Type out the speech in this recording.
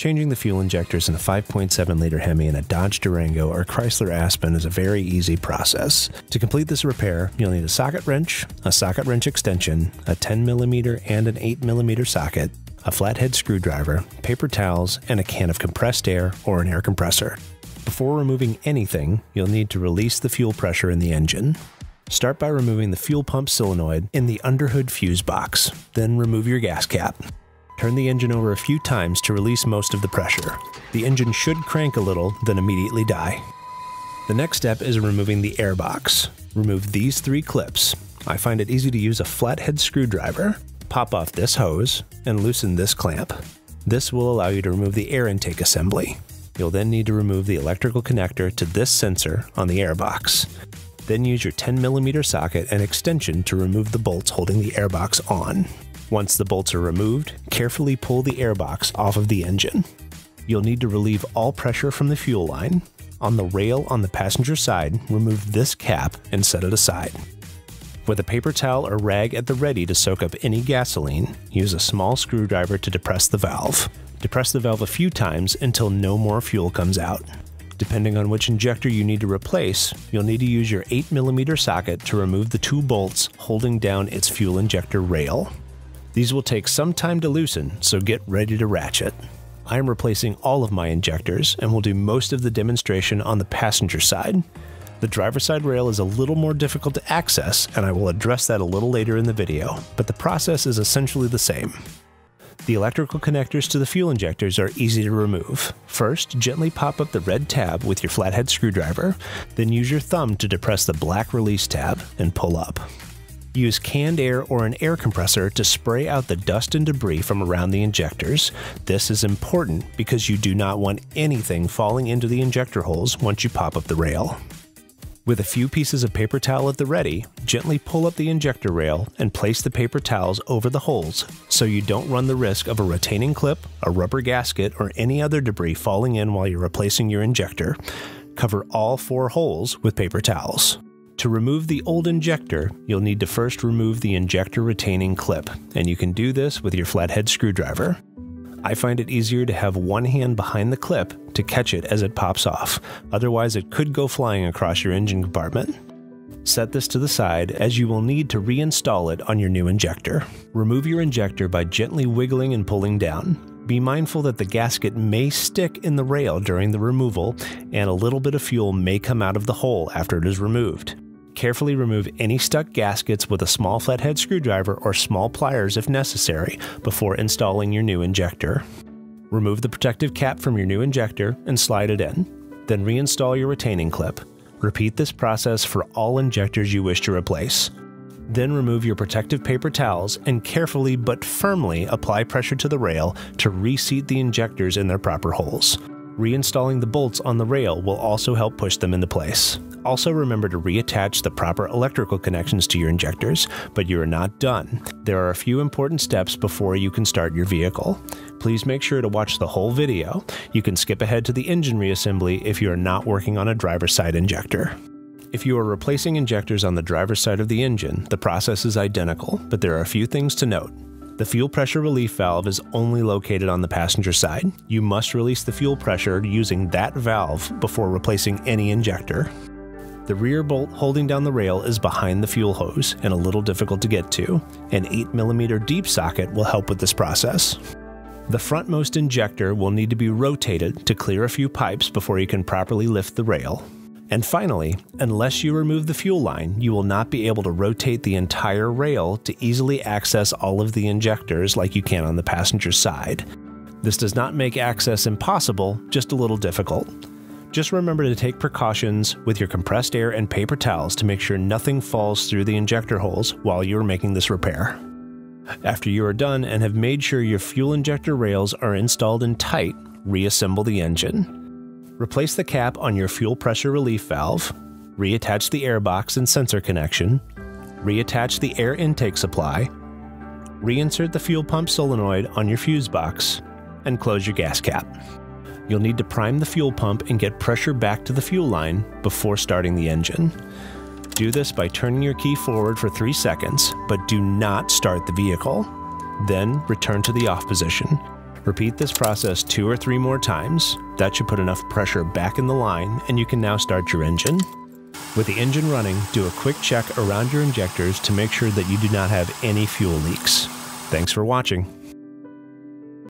Changing the fuel injectors in a 5.7-liter HEMI in a Dodge Durango or Chrysler Aspen is a very easy process. To complete this repair, you'll need a socket wrench extension, a 10mm and an 8mm socket, a flathead screwdriver, paper towels, and a can of compressed air or an air compressor. Before removing anything, you'll need to release the fuel pressure in the engine. Start by removing the fuel pump solenoid in the underhood fuse box, then remove your gas cap. Turn the engine over a few times to release most of the pressure. The engine should crank a little, then immediately die. The next step is removing the airbox. Remove these 3 clips. I find it easy to use a flathead screwdriver. Pop off this hose and loosen this clamp. This will allow you to remove the air intake assembly. You'll then need to remove the electrical connector to this sensor on the airbox. Then use your 10mm socket and extension to remove the bolts holding the airbox on. Once the bolts are removed, carefully pull the airbox off of the engine. You'll need to relieve all pressure from the fuel line. On the rail on the passenger side, remove this cap and set it aside. With a paper towel or rag at the ready to soak up any gasoline, use a small screwdriver to depress the valve. Depress the valve a few times until no more fuel comes out. Depending on which injector you need to replace, you'll need to use your 8mm socket to remove the 2 bolts holding down its fuel injector rail. These will take some time to loosen, so get ready to ratchet. I am replacing all of my injectors and will do most of the demonstration on the passenger side. The driver's side rail is a little more difficult to access, and I will address that a little later in the video, but the process is essentially the same. The electrical connectors to the fuel injectors are easy to remove. First, gently pop up the red tab with your flathead screwdriver, then use your thumb to depress the black release tab and pull up. Use canned air or an air compressor to spray out the dust and debris from around the injectors. This is important because you do not want anything falling into the injector holes once you pop up the rail. With a few pieces of paper towel at the ready, gently pull up the injector rail and place the paper towels over the holes so you don't run the risk of a retaining clip, a rubber gasket, or any other debris falling in while you're replacing your injector. Cover all 4 holes with paper towels. To remove the old injector, you'll need to first remove the injector retaining clip, and you can do this with your flathead screwdriver. I find it easier to have one hand behind the clip to catch it as it pops off, otherwise it could go flying across your engine compartment. Set this to the side as you will need to reinstall it on your new injector. Remove your injector by gently wiggling and pulling down. Be mindful that the gasket may stick in the rail during the removal, and a little bit of fuel may come out of the hole after it is removed. Carefully remove any stuck gaskets with a small flathead screwdriver or small pliers if necessary before installing your new injector. Remove the protective cap from your new injector and slide it in. Then reinstall your retaining clip. Repeat this process for all injectors you wish to replace. Then remove your protective paper towels and carefully but firmly apply pressure to the rail to reseat the injectors in their proper holes. Reinstalling the bolts on the rail will also help push them into place. Also remember to reattach the proper electrical connections to your injectors, but you are not done. There are a few important steps before you can start your vehicle. Please make sure to watch the whole video. You can skip ahead to the engine reassembly if you are not working on a driver's side injector. If you are replacing injectors on the driver's side of the engine, the process is identical, but there are a few things to note. The fuel pressure relief valve is only located on the passenger side. You must release the fuel pressure using that valve before replacing any injector. The rear bolt holding down the rail is behind the fuel hose and a little difficult to get to. An 8mm deep socket will help with this process. The frontmost injector will need to be rotated to clear a few pipes before you can properly lift the rail. And finally, unless you remove the fuel line, you will not be able to rotate the entire rail to easily access all of the injectors like you can on the passenger side. This does not make access impossible, just a little difficult. Just remember to take precautions with your compressed air and paper towels to make sure nothing falls through the injector holes while you are making this repair. After you are done and have made sure your fuel injector rails are installed and tight, reassemble the engine. Replace the cap on your fuel pressure relief valve, reattach the airbox and sensor connection, reattach the air intake supply, reinsert the fuel pump solenoid on your fuse box, and close your gas cap. You'll need to prime the fuel pump and get pressure back to the fuel line before starting the engine. Do this by turning your key forward for 3 seconds, but do not start the vehicle. Then return to the off position. Repeat this process 2 or 3 more times. That should put enough pressure back in the line, and you can now start your engine. With the engine running, do a quick check around your injectors to make sure that you do not have any fuel leaks. Thanks for watching.